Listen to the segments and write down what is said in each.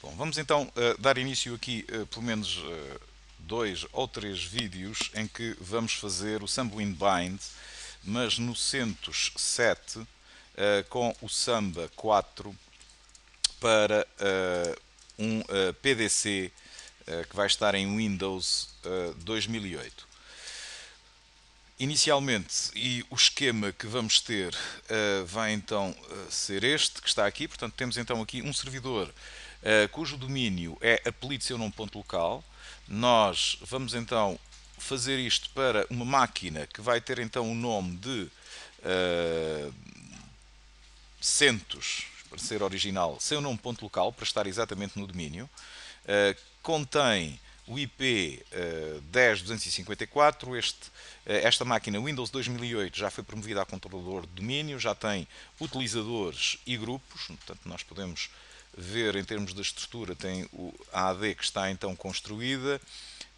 Bom, vamos então dar início aqui, pelo menos dois ou três vídeos em que vamos fazer o Samba Windbind, mas no CentOS 7 com o Samba 4 para um PDC que vai estar em Windows 2008. Inicialmente, e o esquema que vamos ter vai então ser este que está aqui. Portanto, temos então aqui um servidor cujo domínio é apelido seu nome.local. Nós vamos então fazer isto para uma máquina que vai ter então o nome de CentOS, para ser original, seu nome.local, para estar exatamente no domínio. Contém o IP 10.254. Esta máquina Windows 2008 já foi promovida a controlador de domínio, já tem utilizadores e grupos. Portanto, nós podemos ver em termos da estrutura, tem a AD que está então construída,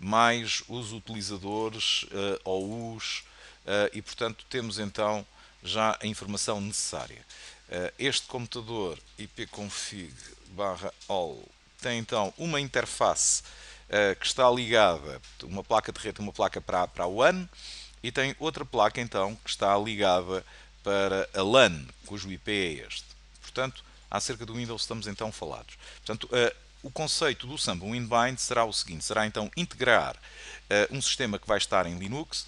mais os utilizadores, OUs, e portanto temos então já a informação necessária. Este computador ipconfig/all tem então uma interface que está ligada, uma placa de rede, uma placa para a WAN, e tem outra placa então que está ligada para a LAN, cujo IP é este. Portanto, acerca do Windows estamos então falados. Portanto, o conceito do Samba Windbind será o seguinte: será então integrar um sistema que vai estar em Linux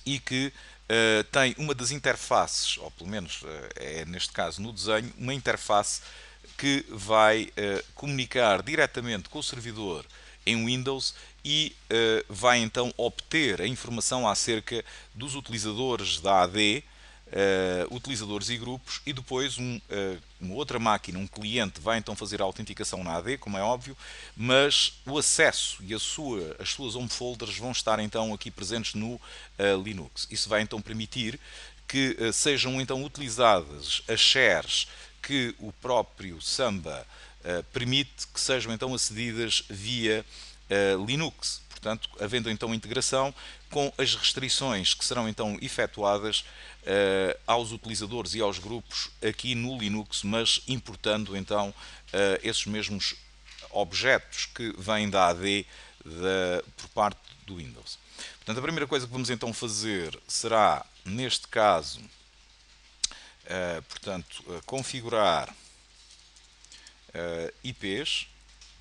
e que tem uma das interfaces, ou pelo menos é neste caso no desenho, uma interface que vai comunicar diretamente com o servidor em Windows e vai então obter a informação acerca dos utilizadores da AD, utilizadores e grupos, e depois uma outra máquina, um cliente, vai então fazer a autenticação na AD, como é óbvio, mas o acesso e as suas home folders vão estar então aqui presentes no Linux. Isso vai então permitir que sejam então utilizadas as shares que o próprio Samba permite que sejam então acedidas via Linux. Portanto, havendo então integração com as restrições que serão então efetuadas aos utilizadores e aos grupos aqui no Linux, mas importando então esses mesmos objetos que vêm da AD por parte do Windows. Portanto, a primeira coisa que vamos então fazer será, neste caso, configurar IPs.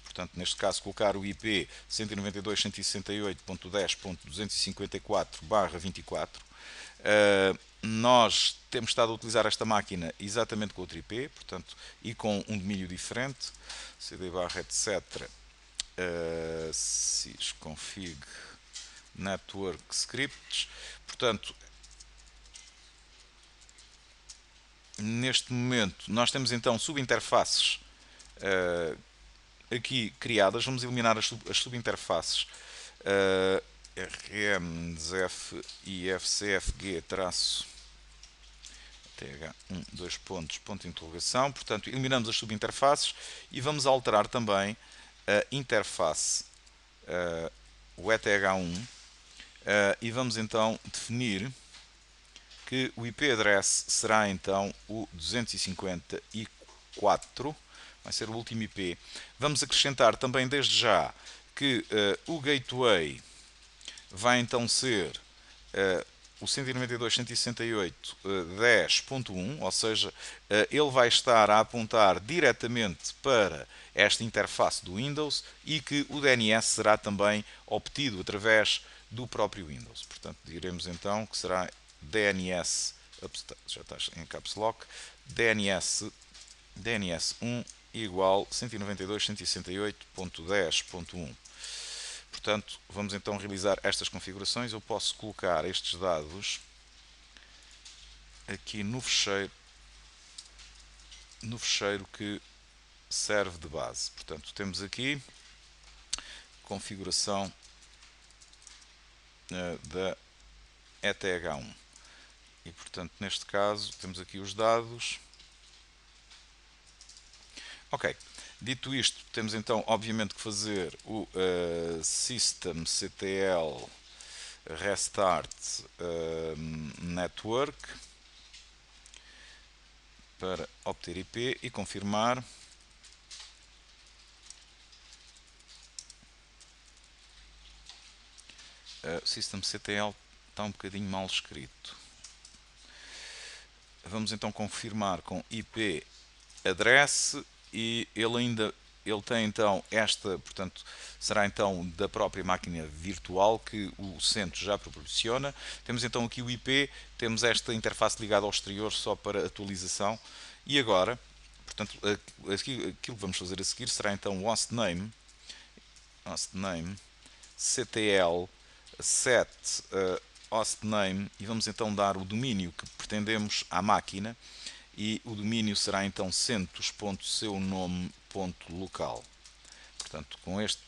Portanto, neste caso, colocar o IP 192.168.10.254/24. Nós temos estado a utilizar esta máquina exatamente com outro IP, portanto, e com um domínio diferente, cd/etc. sysconfig network scripts. Portanto, neste momento, nós temos então subinterfaces aqui criadas. Vamos eliminar as subinterfaces rm ifcfg th1 dois ponto de interrogação. Portanto, eliminamos as subinterfaces e vamos alterar também a interface o ETH1 e vamos então definir que o IP address será então o 254, vai ser o último IP. Vamos acrescentar também desde já que o gateway vai então ser o 192.168.10.1, ou seja, ele vai estar a apontar diretamente para esta interface do Windows e que o DNS será também obtido através do próprio Windows. Portanto, diremos então que será DNS, já está em caps lock, DNS1 igual 192.168.10.1. Portanto, vamos então realizar estas configurações. Eu posso colocar estes dados aqui no fecheiro que serve de base. Portanto, temos aqui configuração da ETH1 e, portanto, neste caso temos aqui os dados. Ok, dito isto, temos então obviamente que fazer o systemctl restart network para obter IP e confirmar. systemctl está um bocadinho mal escrito. Vamos então confirmar com IP address e ele tem então portanto, será então da própria máquina virtual que o CentOS já proporciona. Temos então aqui o IP, temos esta interface ligada ao exterior só para atualização. E agora, portanto, aquilo que vamos fazer a seguir será então o hostname ctl set hostname e vamos então dar o domínio que pretendemos à máquina e o domínio será então centos.seunome.local. Portanto, com este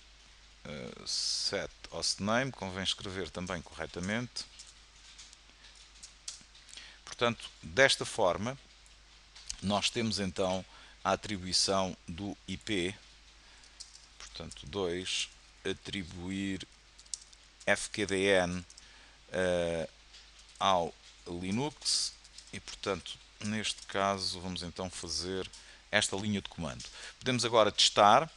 set hostname convém escrever também corretamente. Portanto, desta forma nós temos então a atribuição do IP. Portanto, 2 atribuir fkdn ao Linux e, portanto, neste caso vamos então fazer esta linha de comando. Podemos agora testar.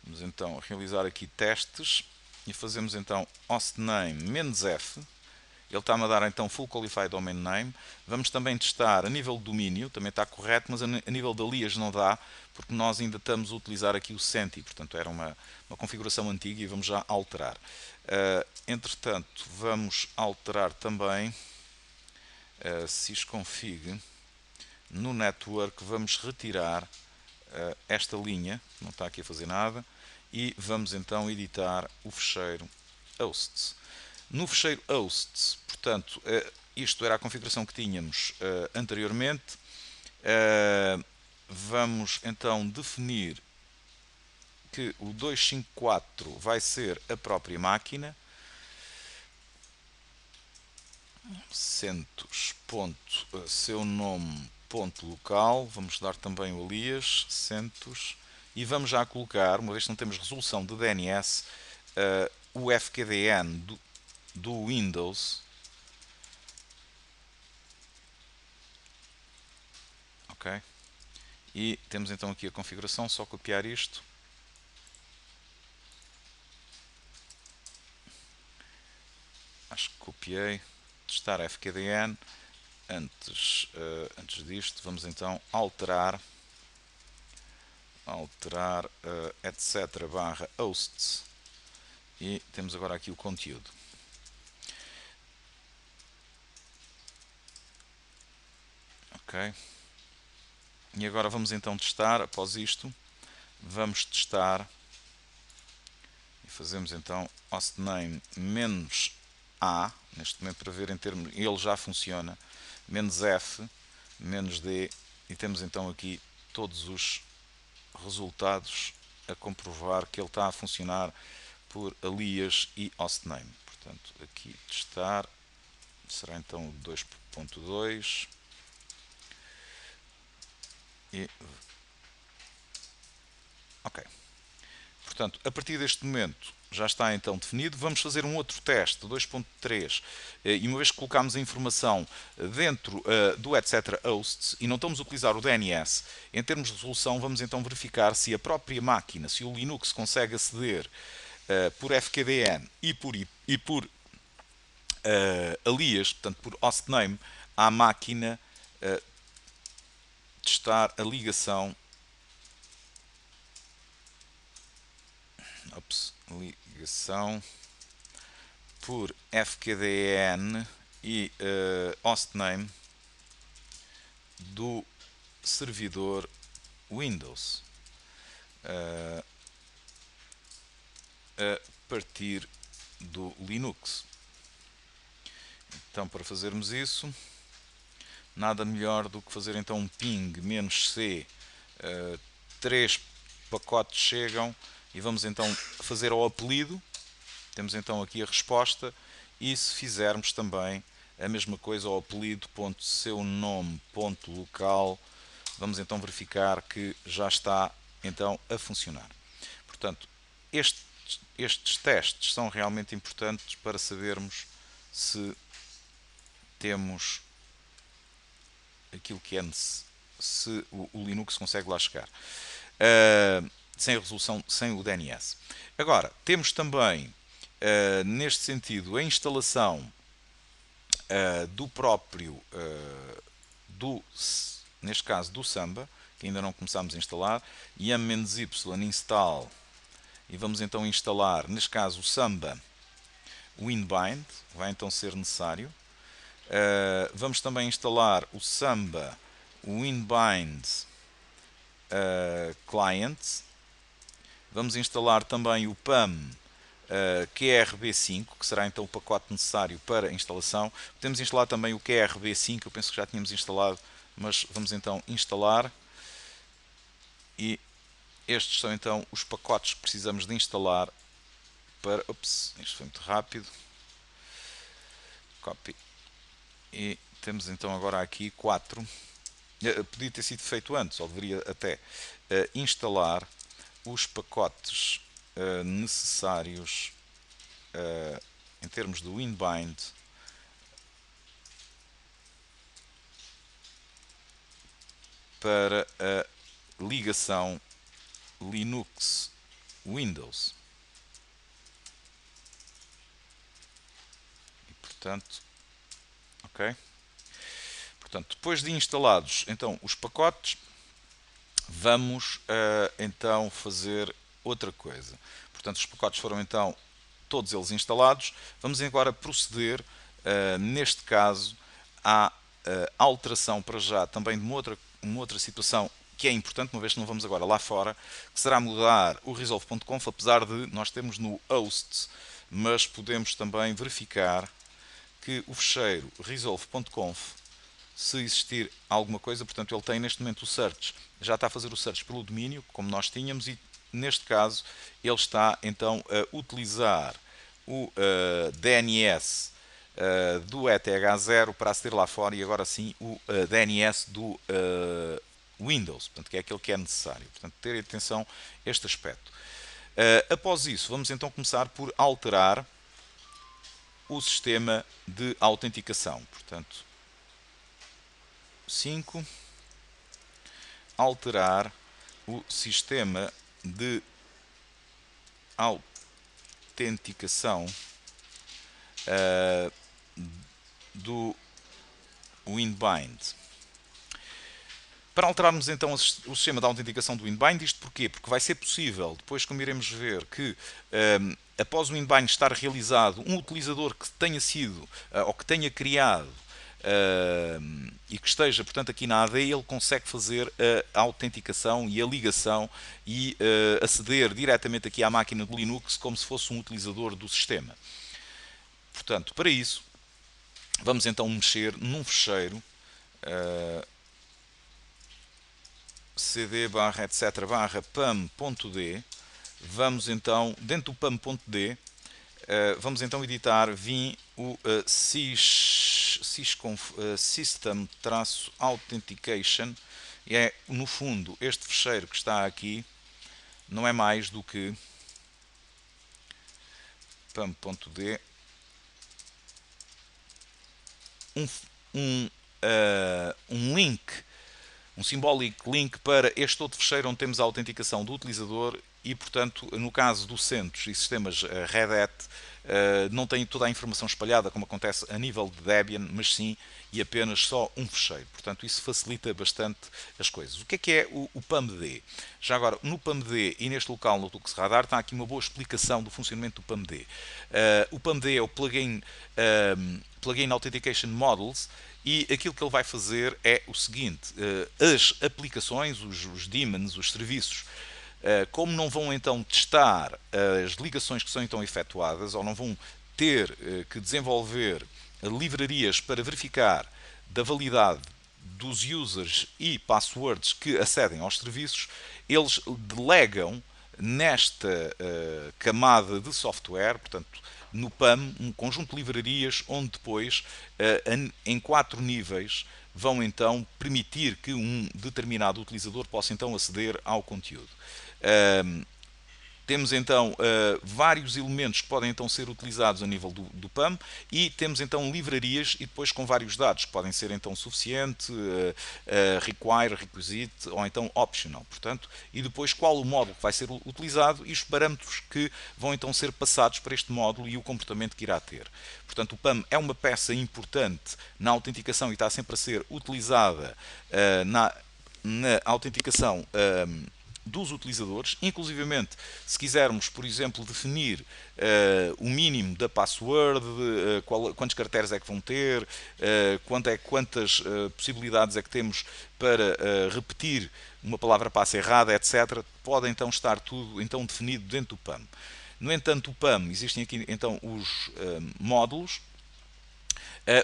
Vamos então realizar aqui testes e fazemos então hostname "-f". Ele está-me a dar então full qualified domain name. Vamos também testar a nível de domínio, também está correto, mas a nível de alias não dá, porque nós ainda estamos a utilizar aqui o Centi, portanto era uma configuração antiga e vamos já alterar. Entretanto, vamos alterar também sysconfig no network, vamos retirar esta linha, não está aqui a fazer nada, e vamos então editar o fecheiro hosts. No fecheiro hosts, portanto, isto era a configuração que tínhamos anteriormente. Vamos então definir que o 254 vai ser a própria máquina. centos.seunome.local. Vamos dar também o alias centos e vamos já colocar, uma vez que não temos resolução de DNS, o fkdn do Windows. Ok? E temos então aqui a configuração, só copiar isto. Acho que copiei. Testar fkdn. Antes disto, vamos então alterar etc barra hosts e temos agora aqui o conteúdo. Ok. E agora vamos então testar. Após isto, vamos testar e fazemos então hostname -a, neste momento, para ver em termos, ele já funciona, -f, -d, e temos então aqui todos os resultados a comprovar que ele está a funcionar por alias e hostname. Portanto, aqui testar, será então o 2.2 e ok. Portanto, a partir deste momento já está então definido. Vamos fazer um outro teste, 2.3, e uma vez que colocamos a informação dentro do etc hosts e não estamos a utilizar o DNS, em termos de resolução, vamos então verificar se a própria máquina, se o Linux consegue aceder por fkdn e por alias, portanto por hostname, à máquina, testar a ligação. Ligação por fkdn e hostname do servidor Windows a partir do Linux. Então, para fazermos isso, nada melhor do que fazer então um ping -c, 3 pacotes chegam, e vamos então fazer ao apelido. Temos então aqui a resposta, e se fizermos também a mesma coisa ao apelido.seunome.local, vamos então verificar que já está então a funcionar. Portanto, estes testes são realmente importantes para sabermos se temos aquilo que é, se o Linux consegue lá chegar. sem resolução, sem o DNS. Agora, temos também, neste sentido, a instalação do próprio, neste caso do Samba, que ainda não começámos a instalar, yum-y install, e vamos então instalar, neste caso, o Samba Winbind, vai então ser necessário. Vamos também instalar o Samba Winbind Client. Vamos instalar também o PAM QRB5, que será então o pacote necessário para a instalação. Podemos instalar também o QRB5, eu penso que já tínhamos instalado, mas vamos então instalar. E estes são então os pacotes que precisamos de instalar para... Ups, isto foi muito rápido. Copy. E temos então agora aqui 4. Podia ter sido feito antes, ou deveria até instalar os pacotes necessários em termos do Winbind para a ligação Linux-Windows. E portanto, ok? Portanto, depois de instalados então os pacotes, vamos então fazer outra coisa. Portanto, os pacotes foram então todos eles instalados. Vamos agora proceder, neste caso, à alteração para já também de uma outra situação que é importante, uma vez que não vamos agora lá fora, que será mudar o resolve.conf, apesar de nós termos no host, mas podemos também verificar que o fecheiro resolve.conf, se existir alguma coisa, portanto ele tem neste momento o search, já está a fazer o search pelo domínio, como nós tínhamos, e neste caso ele está então a utilizar o DNS do ETH0 para aceder lá fora, e agora sim o DNS do Windows, portanto, que é aquele que é necessário. Portanto, ter atenção a este aspecto. Após isso, vamos então começar por alterar o sistema de autenticação. Portanto, 5, alterar o sistema de autenticação do Winbind. Para alterarmos então o sistema de autenticação do Winbind, isto porquê? Porque vai ser possível, depois como iremos ver, que após o Winbind estar realizado, um utilizador que tenha sido ou que tenha criado e que esteja, portanto, aqui na AD, ele consegue fazer a autenticação e a ligação e aceder diretamente aqui à máquina do Linux como se fosse um utilizador do sistema. Portanto, para isso, vamos então mexer num fecheiro cd etc pam.d. Vamos então, dentro do pam.d, vamos então editar vim o system-authentication, e é no fundo este fecheiro que está aqui, não é mais do que pam.d um link, um symbolic link para este outro fecheiro onde temos a autenticação do utilizador e, portanto, no caso do CentOS e sistemas Red Hat, não tem toda a informação espalhada como acontece a nível de Debian, mas sim e apenas só um fecheiro. Portanto, isso facilita bastante as coisas. O que é o PAMD? Já agora, no PAMD e neste local no Tux Radar está aqui uma boa explicação do funcionamento do PAMD. O PAMD é o Plugin Authentication Models, e aquilo que ele vai fazer é o seguinte: as aplicações, os daemons, os serviços, como não vão então testar as ligações que são então efetuadas, ou não vão ter que desenvolver livrarias para verificar da validade dos users e passwords que acedem aos serviços, eles delegam nesta camada de software, portanto, no PAM, um conjunto de livrarias onde depois, em 4 níveis, vão então permitir que um determinado utilizador possa então aceder ao conteúdo. Temos então vários elementos que podem então ser utilizados a nível do PAM e temos então livrarias e depois com vários dados que podem ser então suficiente, require, requisite ou então optional. Portanto, e depois qual o módulo que vai ser utilizado e os parâmetros que vão então ser passados para este módulo e o comportamento que irá ter. Portanto, o PAM é uma peça importante na autenticação e está sempre a ser utilizada na autenticação dos utilizadores, inclusivamente se quisermos, por exemplo, definir o mínimo da password, quantos caracteres é que vão ter, quantas possibilidades é que temos para repetir uma palavra passe errada, etc. Pode então estar tudo então definido dentro do PAM. No entanto, o PAM, existem aqui então os módulos.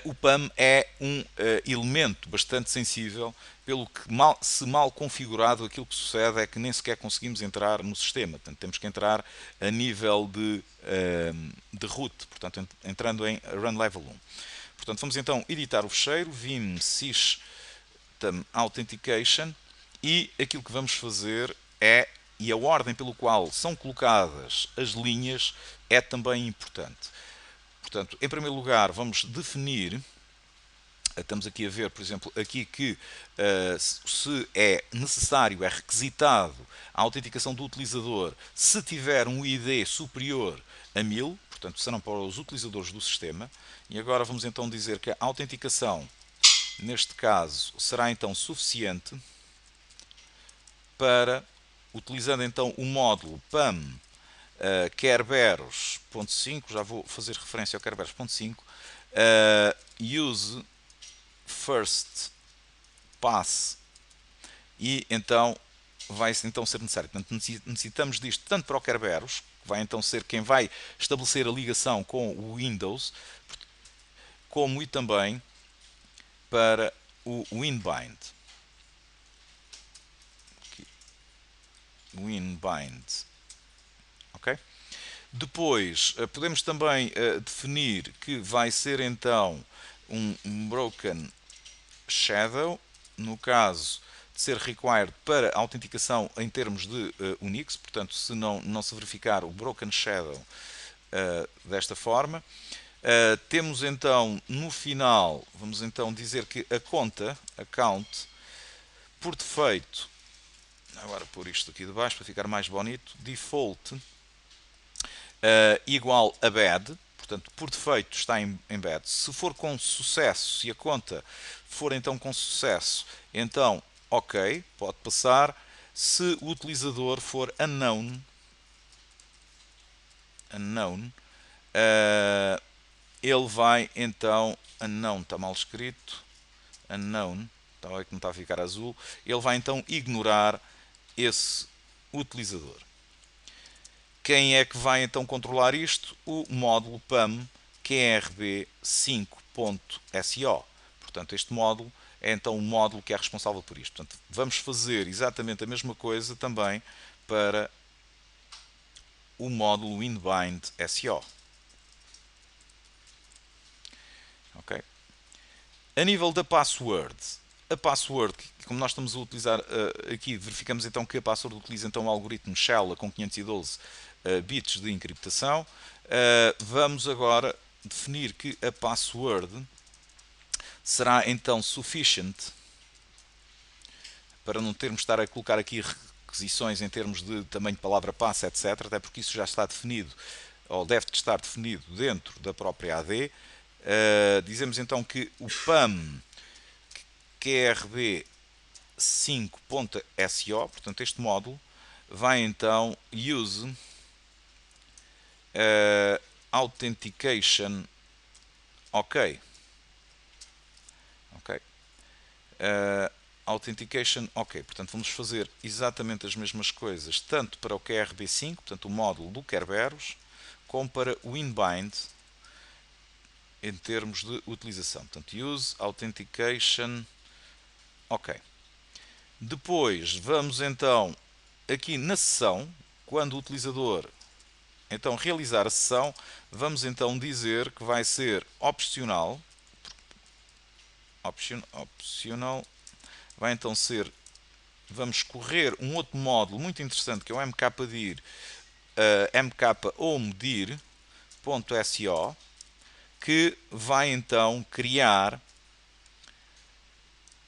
O PAM é um elemento bastante sensível, pelo que se mal configurado aquilo que sucede é que nem sequer conseguimos entrar no sistema. Portanto, temos que entrar a nível de root, portanto, entrando em run level 1. Portanto, vamos então editar o fecheiro, vim system authentication, e aquilo que vamos fazer é, e a ordem pelo qual são colocadas as linhas é também importante. Portanto, em primeiro lugar, vamos definir, estamos aqui a ver, por exemplo, aqui que se é necessário, é requisitado a autenticação do utilizador se tiver um ID superior a 1000, portanto, serão para os utilizadores do sistema. E agora vamos então dizer que a autenticação, neste caso, será então suficiente para, utilizando então o módulo PAM Kerberos.5, já vou fazer referência ao Kerberos.5, use first pass, e então vai então ser necessário. Portanto, necessitamos disto tanto para o Kerberos, que vai então ser quem vai estabelecer a ligação com o Windows, como e também para o WinBind. WinBind. Ok? Depois, podemos também definir que vai ser então um broken shadow, no caso de ser required para a autenticação em termos de Unix, portanto, se não se verificar o broken shadow desta forma. Temos então no final, vamos então dizer que a conta, account, por defeito, agora pôr isto aqui de baixo para ficar mais bonito, default igual a bad, portanto, por defeito está em bad. Se for com sucesso, se a conta for então com sucesso, então ok, pode passar. Se o utilizador for unknown, ele vai então, unknown está mal escrito, unknown, está que não está a ficar azul, ele vai então ignorar esse utilizador. Quem é que vai então controlar isto? O módulo PAM QRB5.so. Portanto, este módulo é então o módulo que é responsável por isto. Portanto, vamos fazer exatamente a mesma coisa também para o módulo WinBind.so. Okay? A nível da password, a password, como nós estamos a utilizar aqui, verificamos então que a password utiliza então o algoritmo Shell com 512 bits de encriptação. Vamos agora definir que a password será então sufficient, para não termos de estar a colocar aqui requisições em termos de tamanho de palavra passe, etc. Até porque isso já está definido, ou deve estar definido dentro da própria AD. Dizemos então que o PAM QRB5.so, portanto este módulo, vai então use authentication ok. Authentication ok. Portanto, vamos fazer exatamente as mesmas coisas, tanto para o QRB5, portanto o módulo do Kerberos, como para o WinBind, em termos de utilização. Portanto, use authentication ok. Depois, vamos então aqui na sessão, quando o utilizador então realizar a sessão, vamos então dizer que vai ser opcional, vai então ser, vamos escorrer um outro módulo muito interessante que é o mkdir mkomedir.so, que vai então criar,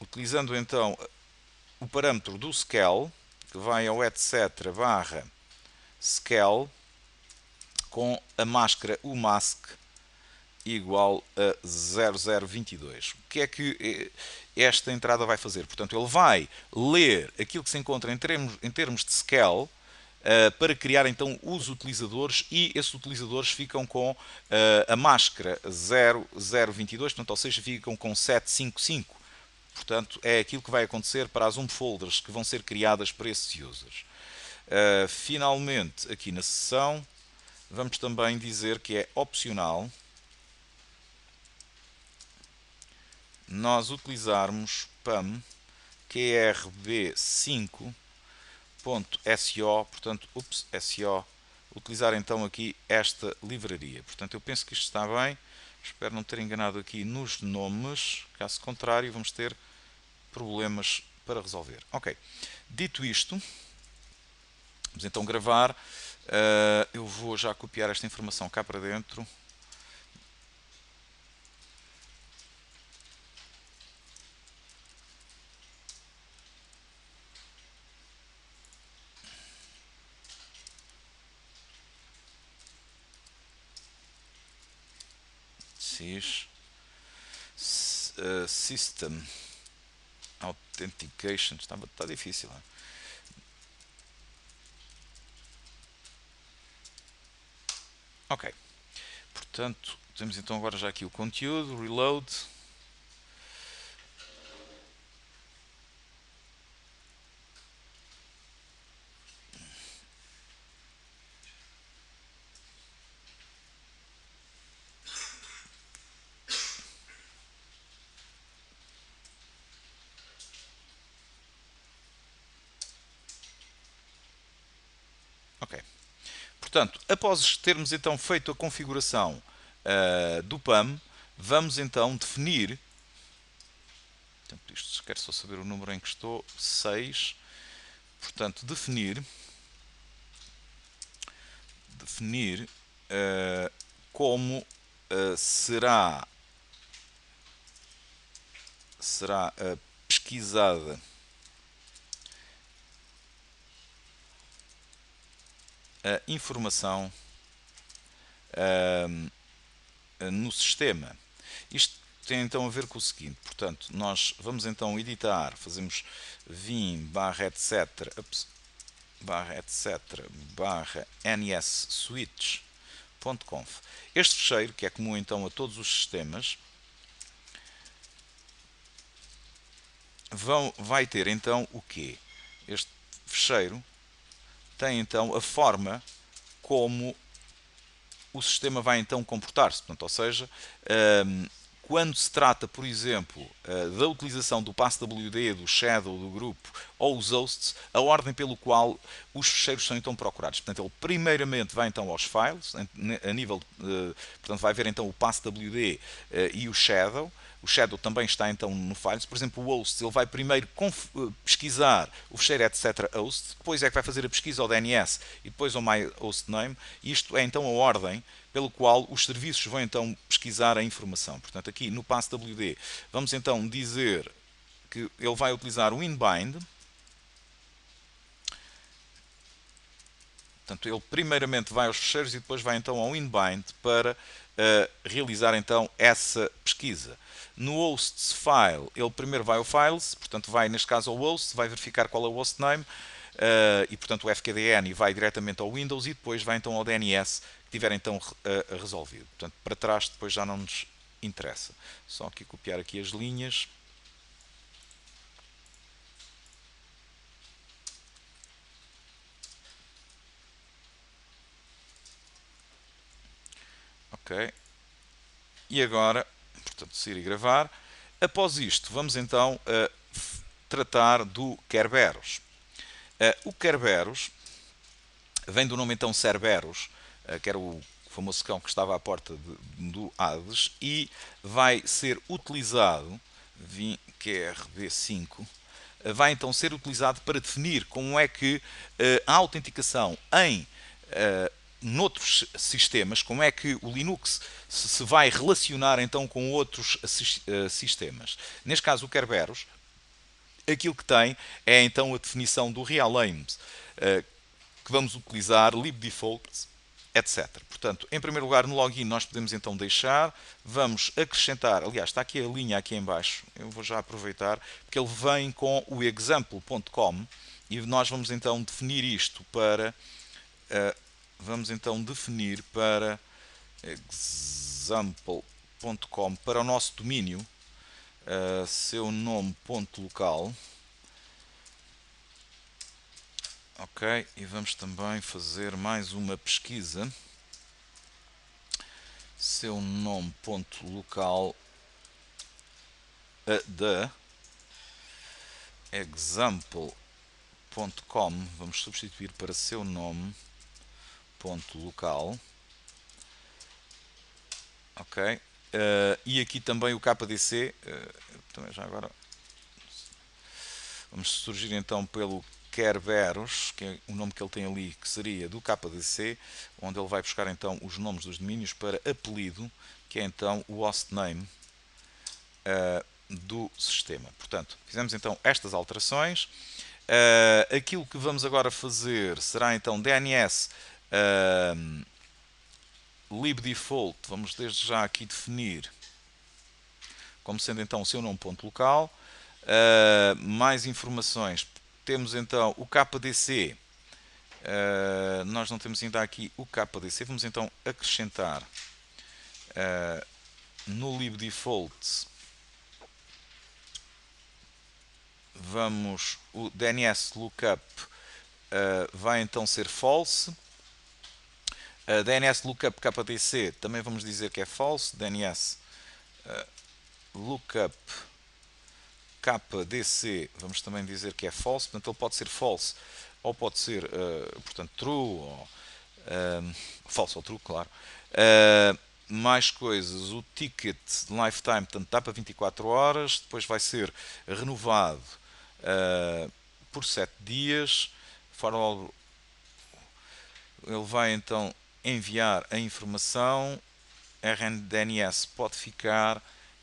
utilizando então o parâmetro do scale, que vai ao etc barra scale com a máscara umask igual a 0022. O que é que esta entrada vai fazer? Portanto, ele vai ler aquilo que se encontra em termos de scale para criar então os utilizadores, e esses utilizadores ficam com a máscara 0022, portanto, ou seja, ficam com 755. Portanto, é aquilo que vai acontecer para as folders que vão ser criadas para esses users. Finalmente, aqui na seção, vamos também dizer que é opcional nós utilizarmos PAM QRB5.so, portanto, SO, utilizar então aqui esta livraria. Portanto, eu penso que isto está bem. Espero não ter enganado aqui nos nomes. Caso contrário, vamos ter problemas para resolver. Ok. Dito isto, vamos então gravar. Eu vou já copiar esta informação cá para dentro. System Authentication. Está difícil. Hein? Ok. Portanto, temos então agora já aqui o conteúdo, reload. Ok. Portanto, após termos então feito a configuração do PAM, vamos então definir, portanto, isto quero só saber o número em que estou, 6, portanto, definir como será pesquisada a informação no sistema. Isto tem então a ver com o seguinte, portanto, nós vamos então editar, fazemos vim barra etc barra ns switch.conf. Este fecheiro, que é comum então a todos os sistemas, vai ter então o quê? Este fecheiro tem então a forma como o sistema vai então comportar-se. Portanto, ou seja, quando se trata, por exemplo, da utilização do passwd, do shadow, do grupo ou os hosts, a ordem pelo qual os ficheiros são então procurados. Portanto, ele primeiramente vai então aos files, a nível, portanto, vai ver então o passwd e o shadow. O shadow também está então no files. Por exemplo, o host, ele vai primeiro pesquisar o fecheiro etc host, depois é que vai fazer a pesquisa ao DNS e depois ao my hostname. Isto é então a ordem pelo qual os serviços vão então pesquisar a informação. Portanto, aqui no passwd vamos então dizer que ele vai utilizar o inbind. Portanto, ele primeiramente vai aos ficheiros e depois vai então ao inbind para realizar então essa pesquisa. No hosts file, ele primeiro vai ao files, portanto vai neste caso ao host, vai verificar qual é o hostname e portanto o fkdn vai diretamente ao Windows e depois vai então ao DNS que tiver então resolvido. Portanto, para trás depois já não nos interessa. Só aqui copiar aqui as linhas. Ok. E agora, portanto, sair e gravar. Após isto, vamos então tratar do Kerberos. O Kerberos vem do nome então Cerberus, que era o famoso cão que estava à porta do Hades, e vai ser utilizado, QRB5, vai então ser utilizado para definir como é que a autenticação em noutros sistemas, como é que o Linux se vai relacionar então com outros sistemas. Neste caso, o Kerberos, aquilo que tem é então a definição do realNames, que vamos utilizar, libdefaults, etc. Portanto, em primeiro lugar, no login nós podemos então deixar, vamos acrescentar, aliás, está aqui a linha aqui em baixo, eu vou já aproveitar, porque ele vem com o example.com e nós vamos então definir isto para, example.com para o nosso domínio, seu nome.local. Ok, e vamos também fazer mais uma pesquisa. Seu nome.local da example.com. Vamos substituir para seu nome.local. Ok. E aqui também o KDC. Também já agora vamos surgir então pelo Kerberos, que é o nome que ele tem ali, que seria do KDC, onde ele vai buscar então os nomes dos domínios para apelido, que é então o hostname do sistema. Portanto, fizemos então estas alterações. Aquilo que vamos agora fazer será então DNS libdefault. Vamos desde já aqui definir como sendo então o seu nome.local. Mais informações. Temos então o KDC. Nós não temos ainda aqui o KDC. Vamos então acrescentar no libdefault. O DNS lookup vai então ser false. DNS lookup KDC também vamos dizer que é false. DNS lookup KDC vamos também dizer que é false. Portanto, ele pode ser false ou pode ser portanto, true ou false ou true, claro. Mais coisas, o ticket lifetime, portanto, dá para 24 horas, depois vai ser renovado por 7 dias. Ele vai então enviar a informação, RNDNS pode ficar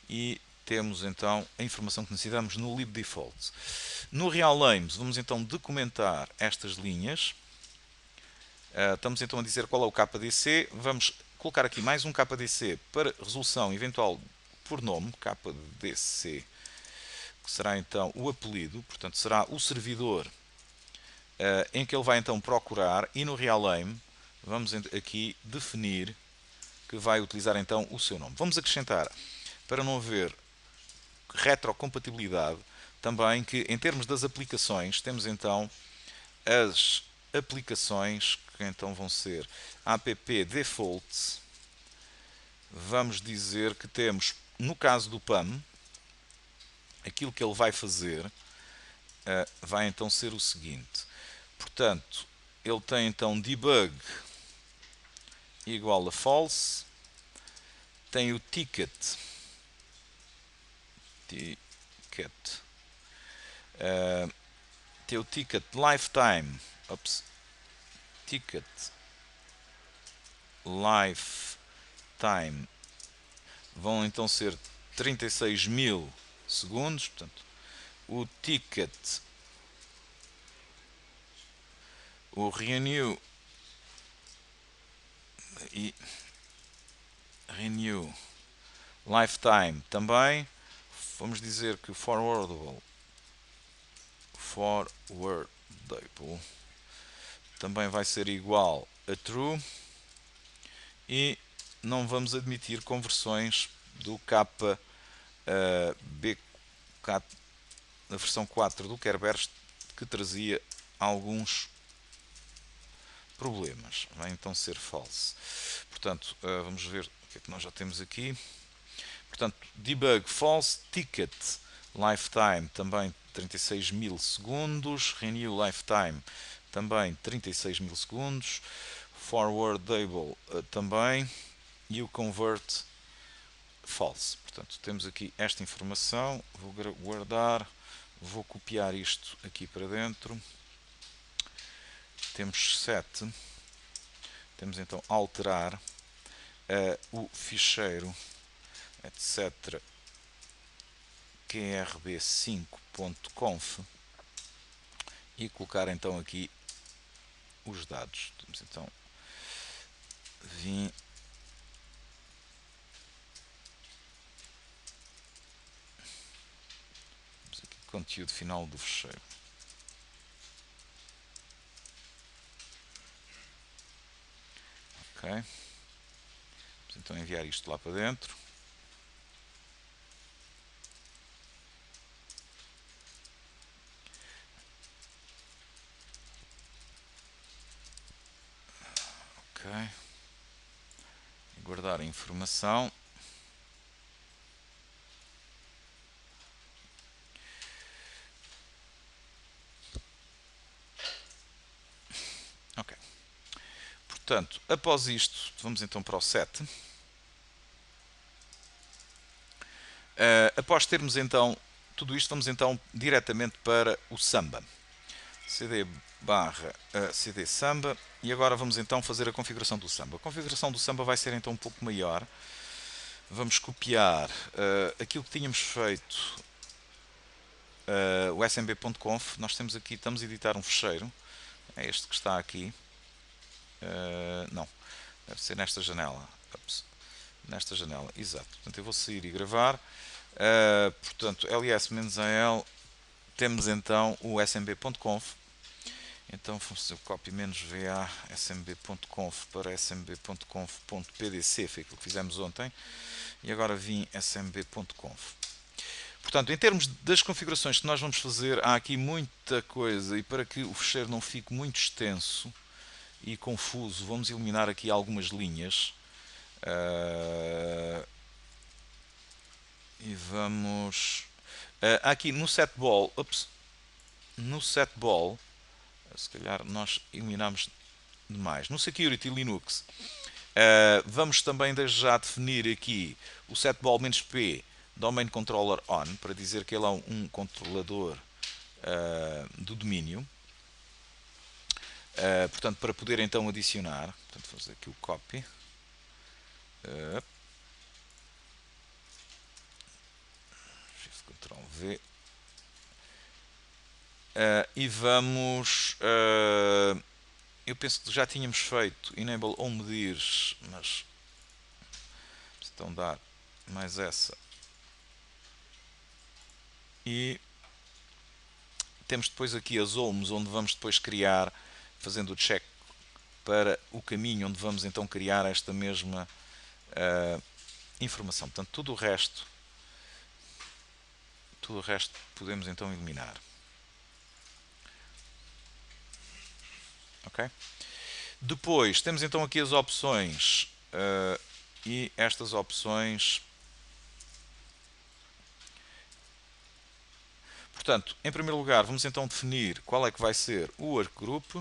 e temos então a informação que necessitamos no libdefault. No realNames vamos então documentar estas linhas. Estamos então a dizer qual é o KDC. Vamos colocar aqui mais um KDC para resolução eventual por nome, KDC, que será então o apelido, portanto será o servidor em que ele vai então procurar, e no realName vamos aqui definir que vai utilizar então o seu nome. Vamos acrescentar, para não haver retrocompatibilidade, também que em termos das aplicações temos então as aplicações que então vão ser app default. Vamos dizer que temos, no caso do PAM, aquilo que ele vai fazer vai então ser o seguinte. Portanto, ele tem então debug igual a false, tem o ticket tem o ticket lifetime, ticket lifetime vão então ser 36.000 segundos, portanto, o ticket, o renew e renew lifetime também, vamos dizer que forwardable também vai ser igual a true e não vamos admitir conversões do KB na versão 4 do Kerberos, que trazia alguns problemas. Vai então ser false. Portanto, vamos ver o que é que nós já temos aqui. Portanto, debug false, ticket lifetime também 36.000 segundos, renew lifetime também 36.000 segundos, forwardable também, e o convert false. Portanto, temos aqui esta informação, vou guardar, vou copiar isto aqui para dentro. Temos 7. temos então a alterar o ficheiro, etc. qrb5.conf e colocar então aqui os dados. Temos então vim aqui conteúdo final do ficheiro. Ok. Vamos então enviar isto lá para dentro. Ok. E guardar a informação. Ok. Portanto, após isto, vamos então para o set. Após termos então tudo isto, vamos então diretamente para o Samba. cd barra cd Samba, e agora vamos então fazer a configuração do Samba. A configuração do Samba vai ser então um pouco maior. Vamos copiar aquilo que tínhamos feito, o smb.conf. Nós temos aqui, estamos a editar um ficheiro, é este que está aqui. Não, deve ser nesta janela. Ups. Nesta janela, exato. Portanto, eu vou sair e gravar. Portanto, ls-al, temos então o smb.conf. Então vamos fazer o copy-va smb.conf para smb.conf.pdc, foi aquilo que fizemos ontem. E agora vim smb.conf. Portanto, em termos das configurações que nós vamos fazer, há aqui muita coisa, e para que o ficheiro não fique muito extenso e confuso, vamos eliminar aqui algumas linhas. E vamos aqui no setball, no setball, se calhar nós eliminamos demais. No security Linux, vamos também desde já definir aqui o setball-p domain controller on, para dizer que ele é um controlador do domínio. Portanto, para poder então adicionar, portanto, vou fazer aqui o copy. Shift Ctrl V. E vamos. Eu penso que já tínhamos feito enable ou medir, mas então dar mais essa. E temos depois aqui as homes, onde vamos depois criar, fazendo o check para o caminho onde vamos então criar esta mesma informação. Portanto, tudo o resto podemos então eliminar. Ok? Depois temos então aqui as opções e estas opções. Portanto, em primeiro lugar, vamos então definir qual é que vai ser o workgroup.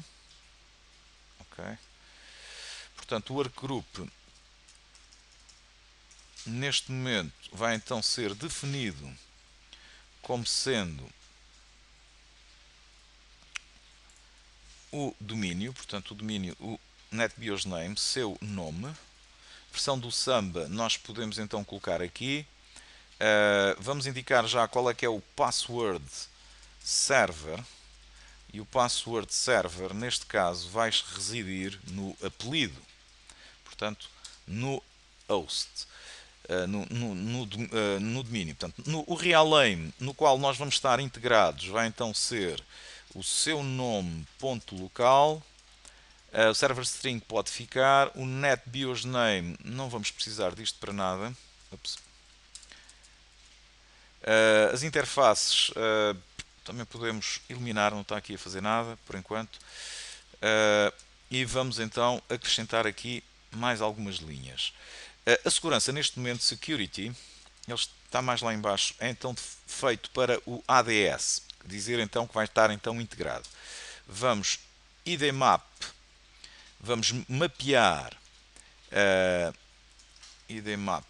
Ok? Portanto, o workgroup neste momento vai então ser definido como sendo o domínio, portanto o domínio, o netbiosname, seu nome. Versão do Samba nós podemos então colocar aqui. Vamos indicar já qual é que é o password server, e o password server neste caso vai residir no apelido, portanto no host, no domínio. Portanto, o realname no qual nós vamos estar integrados vai então ser o seu nome ponto local. O server string pode ficar, o netbiosname não vamos precisar disto para nada. As interfaces também podemos eliminar, não está aqui a fazer nada por enquanto. E vamos então acrescentar aqui mais algumas linhas. A segurança neste momento, security, ele está mais lá em baixo, é então feito para o ADS, dizer então que vai estar então integrado. Vamos idmap, vamos mapear idmap,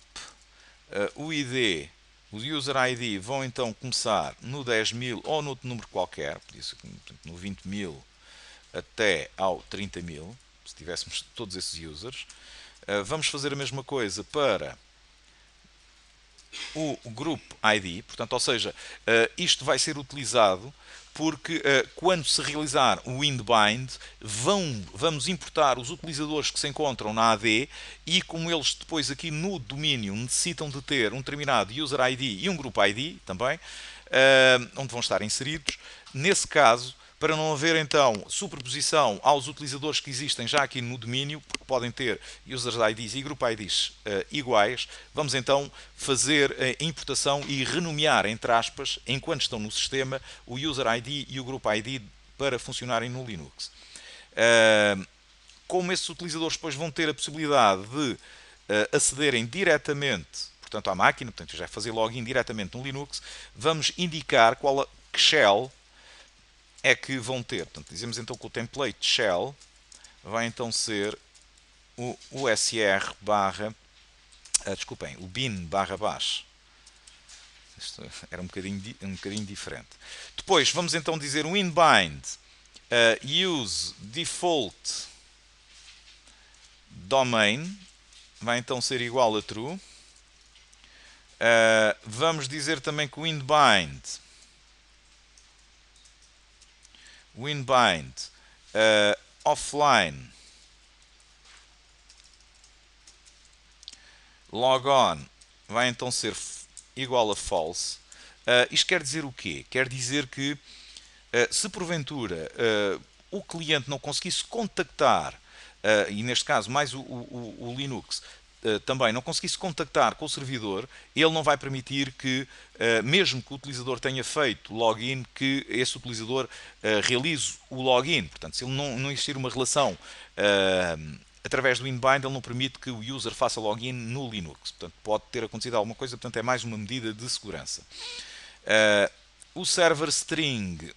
o ID, o user ID vão então começar no 10.000 ou no outro número qualquer, por isso no 20.000 até ao 30.000. se tivéssemos todos esses users. Vamos fazer a mesma coisa para o Group ID, portanto, ou seja, isto vai ser utilizado porque quando se realizar o inbind, vamos importar os utilizadores que se encontram na AD e como eles depois aqui no domínio necessitam de ter um determinado User ID e um Group ID também, onde vão estar inseridos, nesse caso, para não haver então superposição aos utilizadores que existem já aqui no domínio, porque podem ter users IDs e group IDs iguais, vamos então fazer a importação e renomear, entre aspas, enquanto estão no sistema, o user ID e o group ID para funcionarem no Linux. Como esses utilizadores depois vão ter a possibilidade de acederem diretamente, portanto, à máquina, portanto, já fazer login diretamente no Linux, vamos indicar que shell é que vão ter. Portanto, dizemos então que o template shell vai então ser o usr barra, desculpem, o bin barra bash. Isto era um bocadinho diferente. Depois vamos então dizer o inbind use default domain vai então ser igual a true. Vamos dizer também que o inbind offline logon vai então ser igual a false. Isto quer dizer o quê? Quer dizer que se porventura o cliente não conseguisse contactar, e neste caso mais o Linux, também não conseguisse contactar com o servidor, ele não vai permitir que, mesmo que o utilizador tenha feito login, que esse utilizador realize o login. Portanto, se ele não existir uma relação através do inbind, ele não permite que o user faça login no Linux. Portanto, pode ter acontecido alguma coisa, portanto é mais uma medida de segurança. O server string,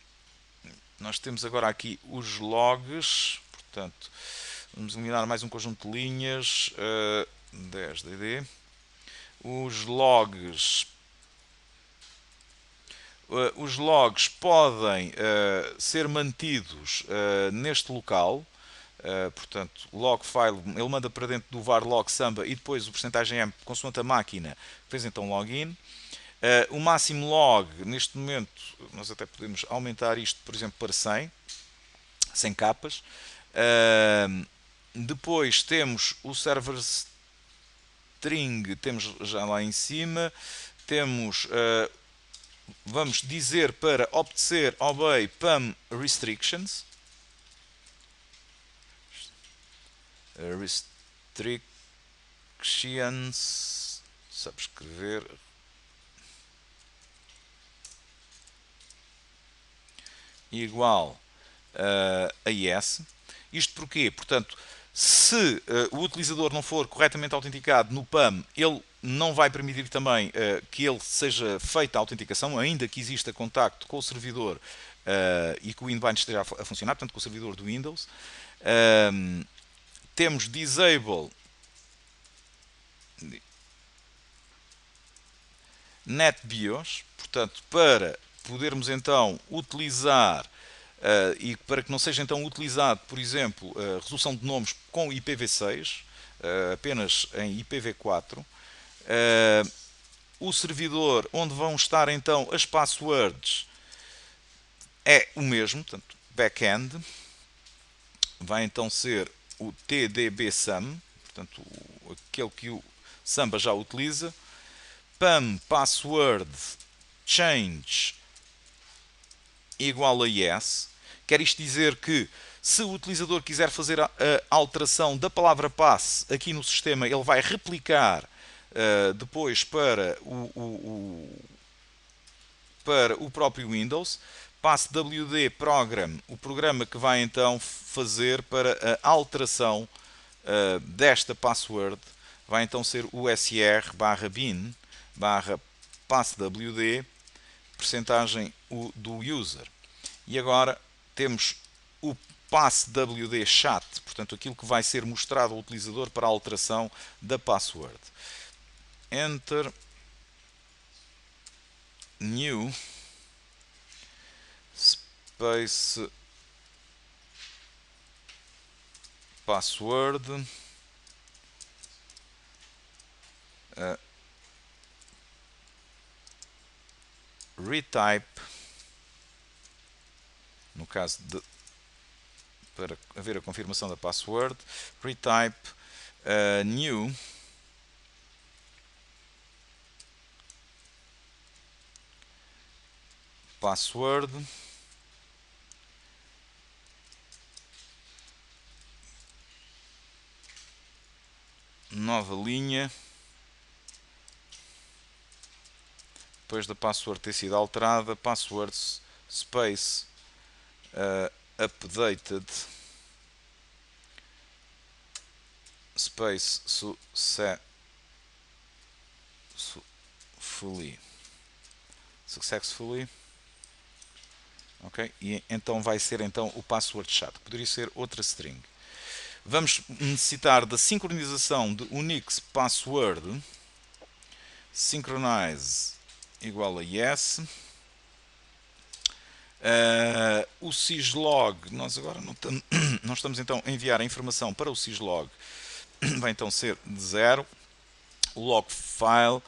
nós temos agora aqui os logs, portanto, vamos eliminar mais um conjunto de linhas, 10dd. Os logs podem ser mantidos neste local. Portanto, log file, ele manda para dentro do var log samba e depois o %m consoante a máquina fez então login. O máximo log, neste momento, nós até podemos aumentar isto, por exemplo, para 100 capas. Depois temos o server string, temos já lá em cima, temos, vamos dizer para obedecer obey PAM restrictions. Restrictions, subscrever, igual a yes. Isto porquê? Portanto, se o utilizador não for corretamente autenticado no PAM, ele não vai permitir também que ele seja feita a autenticação, ainda que exista contacto com o servidor e que o inbind esteja a funcionar, portanto com o servidor do Windows. Temos disable NetBIOS, portanto, para podermos então utilizar e para que não seja então utilizado, por exemplo, a resolução de nomes com IPv6, apenas em IPv4. O servidor onde vão estar então as passwords é o mesmo, portanto, backend vai então ser o TDBSum, portanto, aquele que o Samba já utiliza. PAM password change igual a yes. Quer isto dizer que se o utilizador quiser fazer a alteração da palavra passe aqui no sistema, ele vai replicar depois para o próprio Windows. Passwd program, o programa que vai então fazer para a alteração desta password, vai então ser o usr/bin /passwd percentagem do user. E agora temos o passwd chat, portanto aquilo que vai ser mostrado ao utilizador para a alteração da password. Enter new space password, retype, no caso de para haver a confirmação da password, retype new password, nova linha, depois da password ter sido alterada, password space updated space successfully, ok? E então vai ser então o password chato, poderia ser outra string. Vamos necessitar da sincronização de Unix password, synchronize igual a yes. O syslog, nós agora não estamos, nós estamos então a enviar a informação para o syslog, vai então ser de 0. O log file,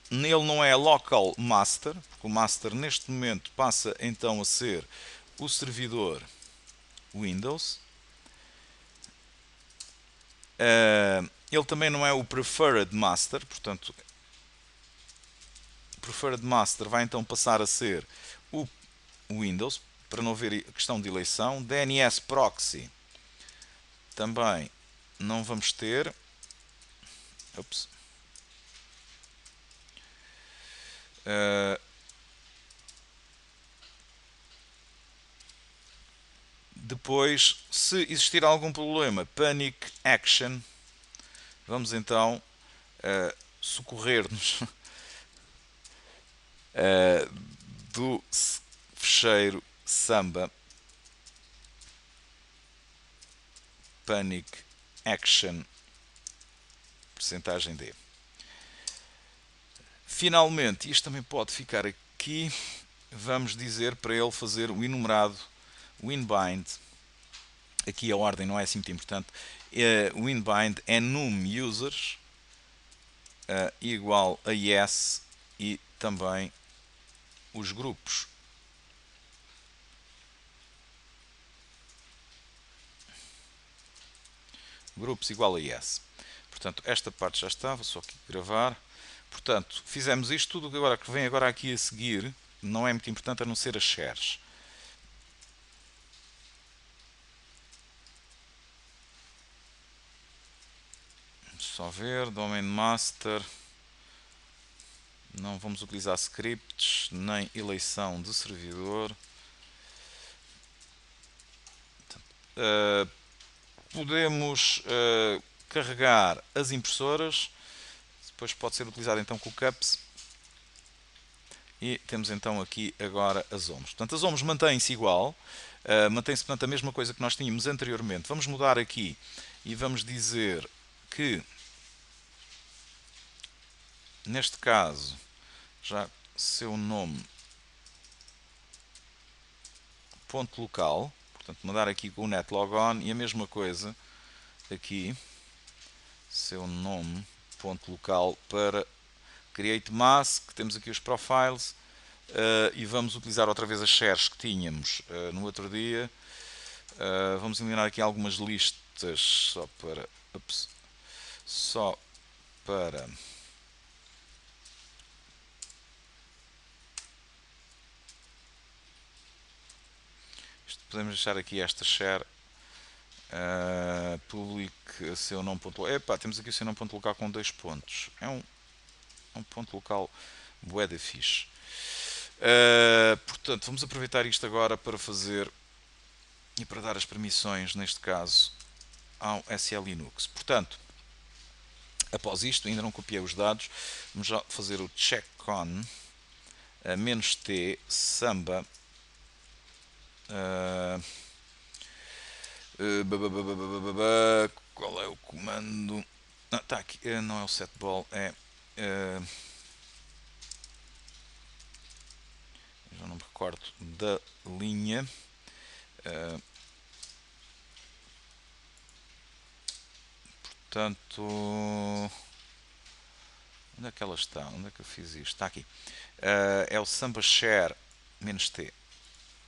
nele não é local master, porque o master neste momento passa então a ser o servidor Windows. Ele também não é o preferred master, portanto preferred master vai então passar a ser o Windows, para não haver questão de eleição. DNS proxy também não vamos ter. Ups. Depois, se existir algum problema, panic action, vamos então socorrer-nos do fecheiro samba panic action percentagem D. Finalmente, isto também pode ficar aqui, vamos dizer para ele fazer o enumerado winbind. Aqui a ordem não é assim muito importante. Winbind enum users igual a yes, e também os grupos. Grupos igual a yes. Portanto, esta parte já está, vou só aqui gravar. Portanto, fizemos isto tudo que vem agora aqui a seguir, não é muito importante a não ser as shares. Só ver, domain master, não vamos utilizar scripts, nem eleição de servidor. Podemos carregar as impressoras, depois pode ser utilizado então com o CUPS. E temos então aqui agora as OMS. Portanto, as OMS mantêm-se igual, mantém-se portanto a mesma coisa que nós tínhamos anteriormente. Vamos mudar aqui e vamos dizer que, neste caso, já seu nome ponto local, portanto mudar aqui com o netlogon, e a mesma coisa aqui, seu nome ponto local para create mask, temos aqui os profiles, e vamos utilizar outra vez as shares que tínhamos no outro dia. Vamos eliminar aqui algumas listas só para podemos deixar aqui esta share public seu nome ponto local. Epá, temos aqui o seu nome ponto local com 2 pontos. É um ponto local bué da fixe. Portanto, vamos aproveitar isto agora para fazer e para dar as permissões, neste caso, ao SL Linux. Portanto, após isto, ainda não copiei os dados, vamos já fazer o check on -t samba qual é o comando? Está aqui, não é o setball, é já não me recordo da linha. portanto, onde é que ela está? Onde é que eu fiz isto? Está aqui. É o Samba Share -t.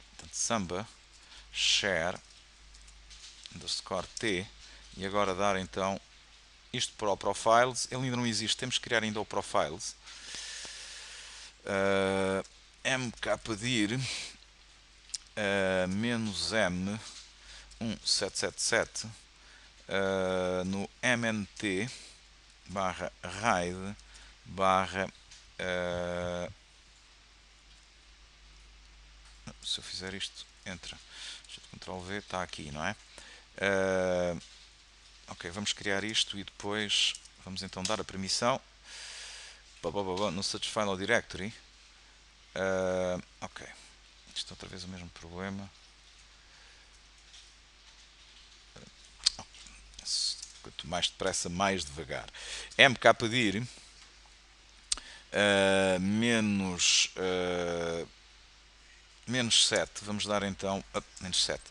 Portanto, Samba Share underscore t. E agora dar então isto para o Profiles. Ele ainda não existe, temos que criar ainda o Profiles. mkdir -m 1777 no mnt barra raid barra se eu fizer isto, entra. Ctrl V, está aqui, não é? Ok, vamos criar isto e depois vamos então dar a permissão no Such Final Directory. Ok, isto é outra vez o mesmo problema. Quanto mais depressa, mais devagar. mkdir menos 7, vamos dar então menos 7,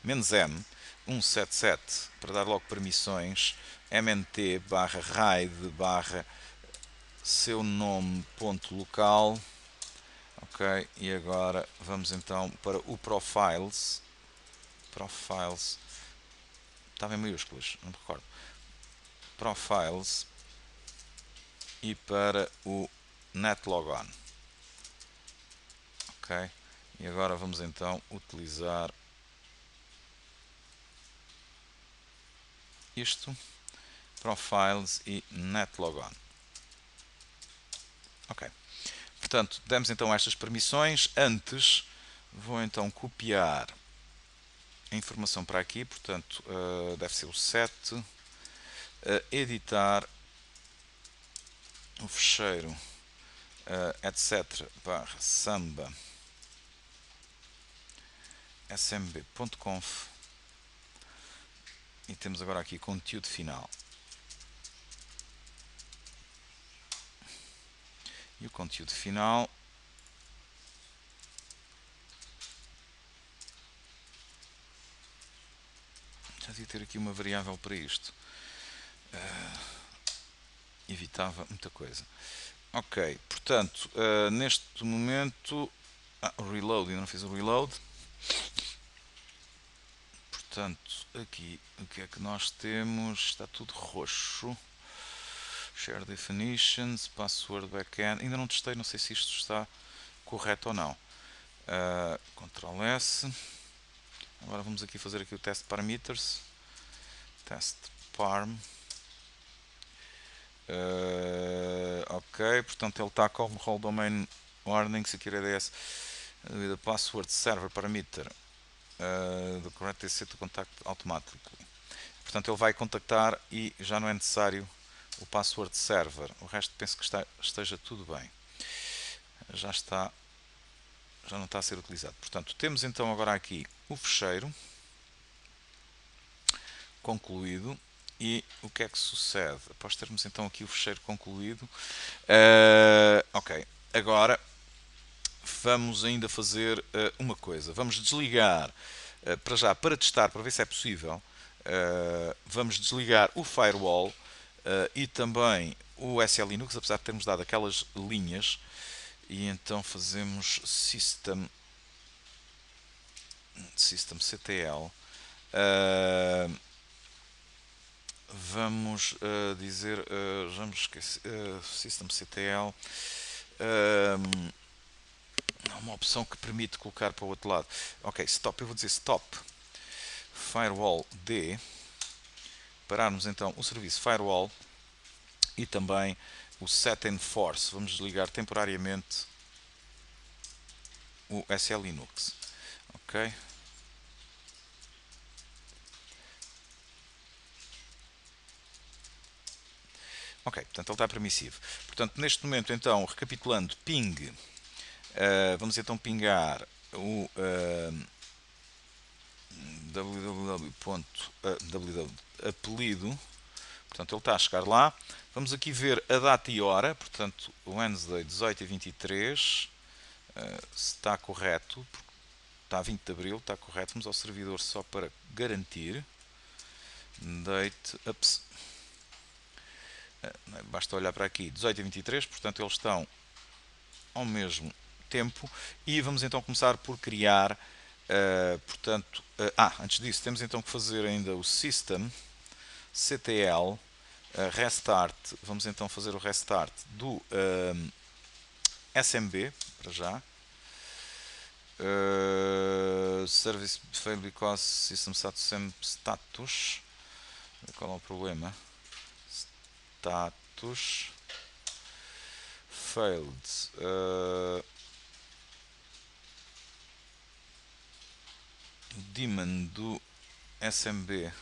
menos m 177 para dar logo permissões, mnt barra raid barra seu nome ponto local. Ok, e agora vamos então para o profiles estava em maiúsculas, não me recordo, profiles, e para o netlogon. Ok, e agora vamos então utilizar isto, profiles e netlogon. Ok, portanto demos então estas permissões. Antes vou então copiar a informação para aqui, portanto deve ser o set, editar o fecheiro etc barra samba smb.conf e temos agora aqui conteúdo final. E o conteúdo final já devia ter aqui uma variável para isto. Evitava muita coisa. Ok, portanto, neste momento o reload, ainda não fiz o reload. Portanto, aqui o que é que nós temos? Está tudo roxo. Share definitions, password backend. Ainda não testei, não sei se isto está correto ou não. Ctrl S. Agora vamos aqui fazer aqui o test parameters. Test parm. Ok, portanto ele está como role domain warning security ADS with the password server parameter the correct is set to contact automatically. Portanto ele vai contactar e já não é necessário o password server. O resto penso que esteja tudo bem. Já não está a ser utilizado. Portanto, temos então agora aqui o fecheiro concluído. E o que é que sucede? Após termos então aqui o fecheiro concluído, ok, agora vamos ainda fazer uma coisa. Vamos desligar, para já, para testar, para ver se é possível, vamos desligar o firewall e também o SL Linux, apesar de termos dado aquelas linhas. E então fazemos systemctl. Vamos dizer, vamos esquecer, systemctl. Há uma opção que permite colocar para o outro lado. Ok, stop, eu vou dizer stop firewall D. Pararmos então o serviço firewall e também o set enforce. Vamos desligar temporariamente o SL Linux. Ok. Ok, portanto ele está permissivo. Portanto, neste momento, então, recapitulando, ping, vamos então pingar o www.apelido, portanto ele está a chegar lá. Vamos aqui ver a data e hora, portanto, Wednesday 18h23, se está correto, está a 20 de Abril, está correto. Vamos ao servidor só para garantir. Date, ups, basta olhar para aqui, 18 e 23, portanto eles estão ao mesmo tempo. E vamos então começar por criar, portanto, antes disso temos então que fazer ainda o system ctl restart. Vamos então fazer o restart do SMB para já. Service failed because system status. Qual é o problema? Status failed. Daemon do SMB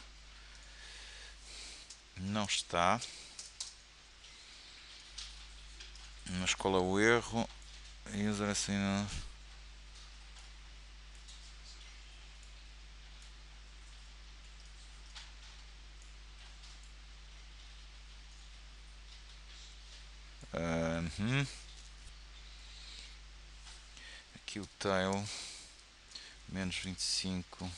não está. Mas qual é o erro? User assim não. Aqui o tail menos 25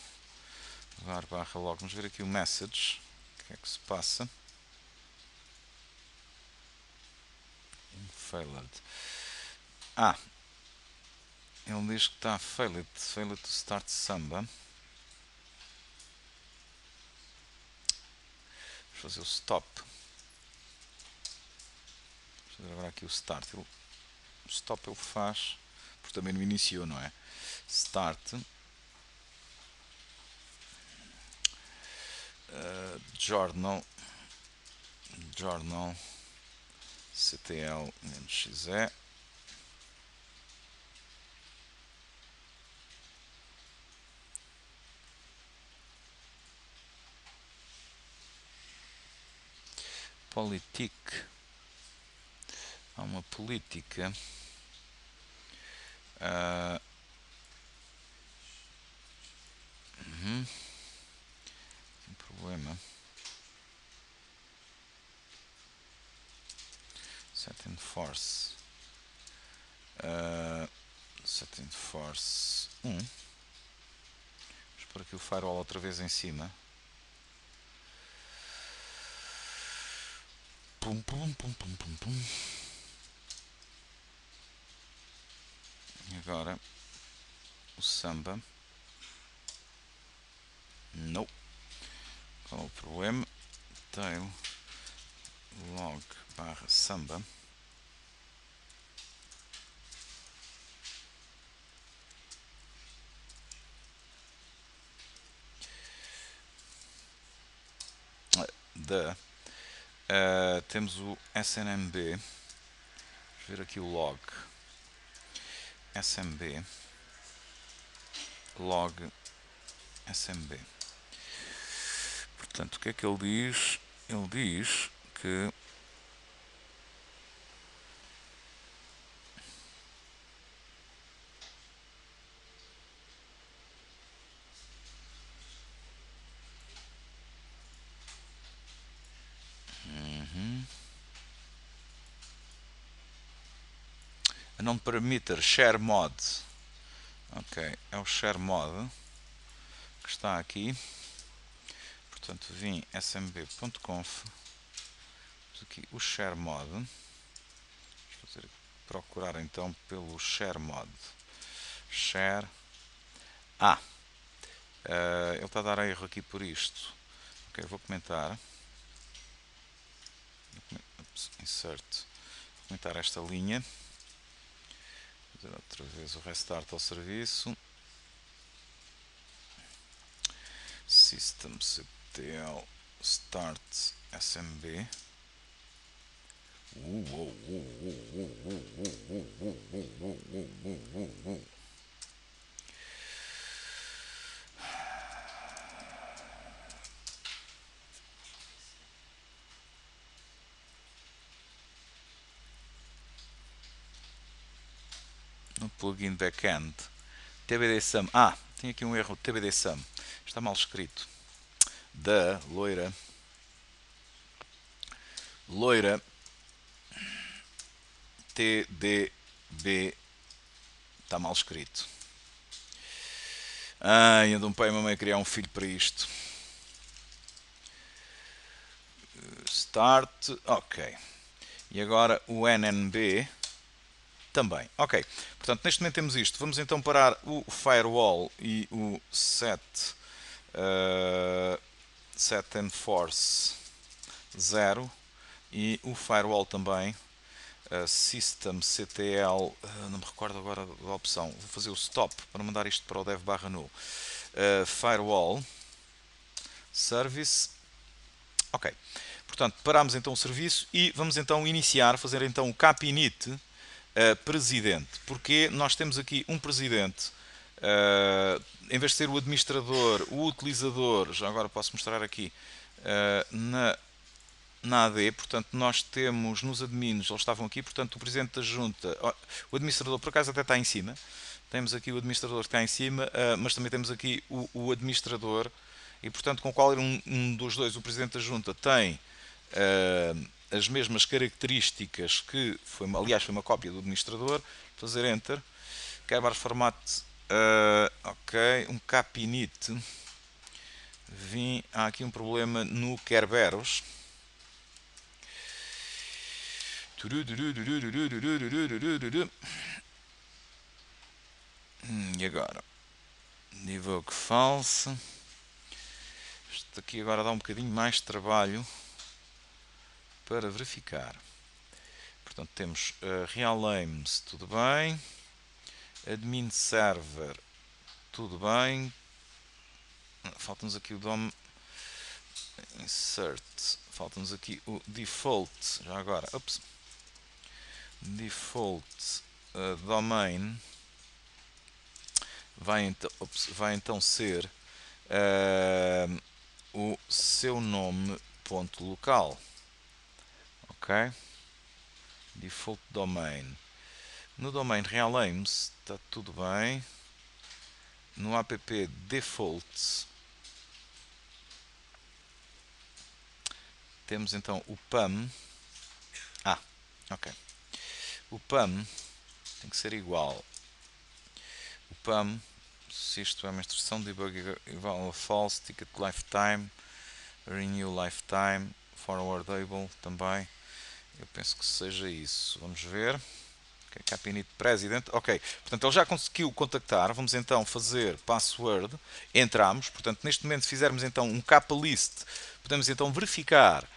var barra log. Vamos ver aqui o message. O que é que se passa? Failed. Ele diz que está failed to start Samba. Vamos fazer o stop. Vamos fazer agora aqui o start. O stop ele faz, porque também não iniciou, não é? Start. Journal ctl-xe. Politic. Há uma política. Tem problema. Set in force. Set in force 1. Vamos pôr aqui o firewall outra vez em cima. Pum, pum, pum, pum, pum, pum. E agora o Samba. Não. Qual é o problema? Tail log barra Samba. Temos o SNMB. Vamos ver aqui o log. SMB. Log SMB. Portanto, o que é que ele diz? Ele diz que a não permitir share mod. Ok, é o share mod que está aqui. Portanto, vim smb.conf. Aqui o share mod. Vamos procurar então pelo share mod. Share. Ele está a dar erro aqui por isto. Ok, vou comentar. Insert. Vou comentar esta linha. Vou fazer outra vez o restart ao serviço. Systemctl start smb. No plugin backend tbdsum. Tem aqui um erro tbdsum. Está mal escrito. Da loira tdb está mal escrito. Ainda um pai e uma mãe criar um filho para isto. start, ok. E agora o NNB também, ok. Portanto, neste momento temos isto. Vamos então parar o firewall e o set enforce 0 e o firewall também. System CTL, não me recordo agora da opção. Vou fazer o stop para mandar isto para o dev/nu. Firewall service, ok. Portanto, paramos então o serviço e vamos então iniciar, fazer então o capinit presidente, porque nós temos aqui um presidente, em vez de ser o administrador, o utilizador, já agora posso mostrar aqui na AD, portanto nós temos nos admins, eles estavam aqui, portanto o presidente da junta, o administrador por acaso até está em cima, temos aqui o administrador que está em cima, mas também temos aqui o administrador, e portanto com qual um dos dois, o presidente da junta, tem as mesmas características que, aliás foi uma cópia do administrador, fazer Enter, Kerberos format, ok, um capinit, há aqui um problema no Kerberos. E agora? Debug false. Isto aqui agora dá um bocadinho mais de trabalho para verificar. Portanto, temos real names, tudo bem. Admin server, tudo bem. Falta-nos aqui o dom. Insert. Falta-nos aqui o default. Já agora. Ups. Default domain vai então ser o seu nome ponto local, ok? Default domain. No domain real names está tudo bem. No app default temos então o PAM. Ok. O PAM tem que ser igual. O PAM, se isto é uma instrução de debug igual a false, ticket lifetime, renew lifetime, forwardable também. Eu penso que seja isso. Vamos ver. Okay, capinit president. Ok, portanto ele já conseguiu contactar. Vamos então fazer password. Entramos. Portanto, neste momento, se fizermos então um kappa-list, podemos então verificar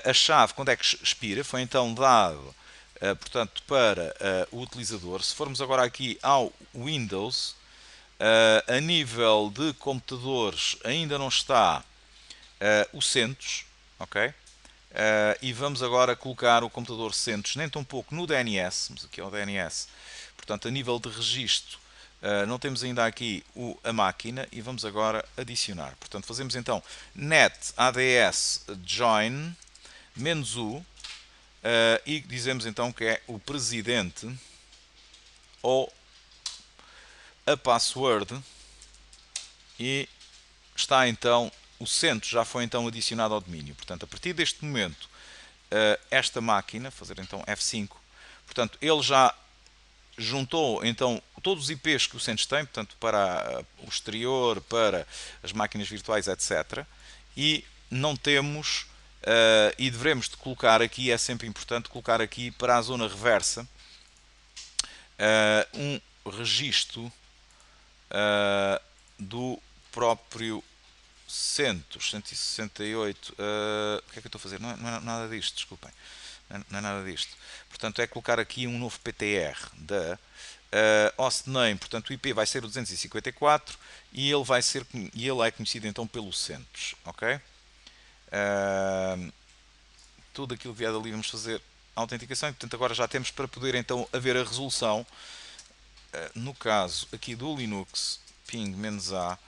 a chave quando é que expira. Foi então dado portanto, para o utilizador. Se formos agora aqui ao Windows, a nível de computadores ainda não está o CentOS, ok? E vamos agora colocar o computador CentOS nem tão pouco no DNS, vamos aqui ao DNS, portanto a nível de registro não temos ainda aqui a máquina e vamos agora adicionar. Portanto fazemos então net ads join -u e dizemos então que é o presidente ou a password e está então o CentOS já foi então adicionado ao domínio. Portanto, a partir deste momento, esta máquina, fazer então F5, portanto, ele já juntou então todos os IPs que o CentOS tem, portanto, para o exterior, para as máquinas virtuais, etc. E não temos, e devemos de colocar aqui, é sempre importante colocar aqui para a zona reversa, um registro do próprio CentOS 168. O que é que eu estou a fazer? Não é nada disto, desculpem. Não é nada disto. Portanto, é colocar aqui um novo PTR da hostname. Portanto, o IP vai ser o 254 e ele é conhecido então pelo CentOS. Ok? Tudo aquilo que vier dali vamos fazer a autenticação e, portanto, agora já temos para poder então haver a resolução. No caso aqui do Linux, ping -a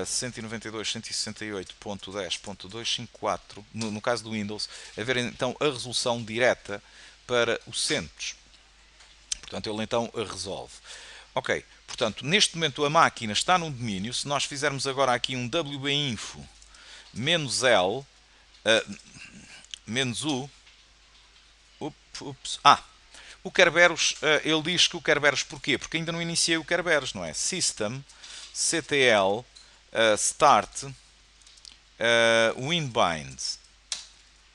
192.168.10.254, no caso do Windows, haver então a resolução direta para o CentOS. Portanto, ele então a resolve. Ok, portanto, neste momento a máquina está no domínio. Se nós fizermos agora aqui um wbinfo -l -u, o Kerberos, ele diz que o Kerberos porquê? Porque ainda não iniciei o Kerberos, não é? System, CTL, start, winbind.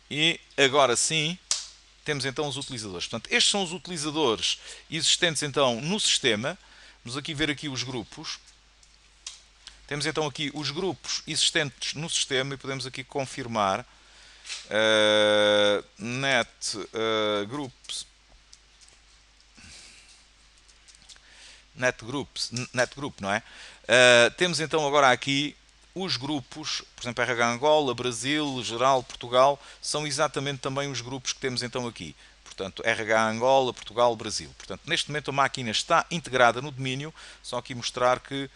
E agora sim, temos então os utilizadores. Portanto, estes são os utilizadores existentes então no sistema. Vamos aqui ver aqui os grupos. Temos então aqui os grupos existentes no sistema e podemos aqui confirmar net groups net group, não é? Temos então agora aqui os grupos, por exemplo, RH Angola, Brasil, Geral, Portugal, são exatamente também os grupos que temos então aqui. Portanto, RH Angola, Portugal, Brasil. Portanto, neste momento a máquina está integrada no domínio, só aqui mostrar que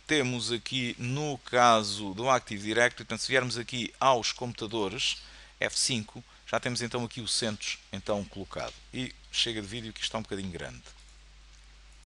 temos aqui no caso do Active Directory, portanto, se viermos aqui aos computadores, F5, já temos então aqui o CentOS então colocado. E chega de vídeo que está um bocadinho grande.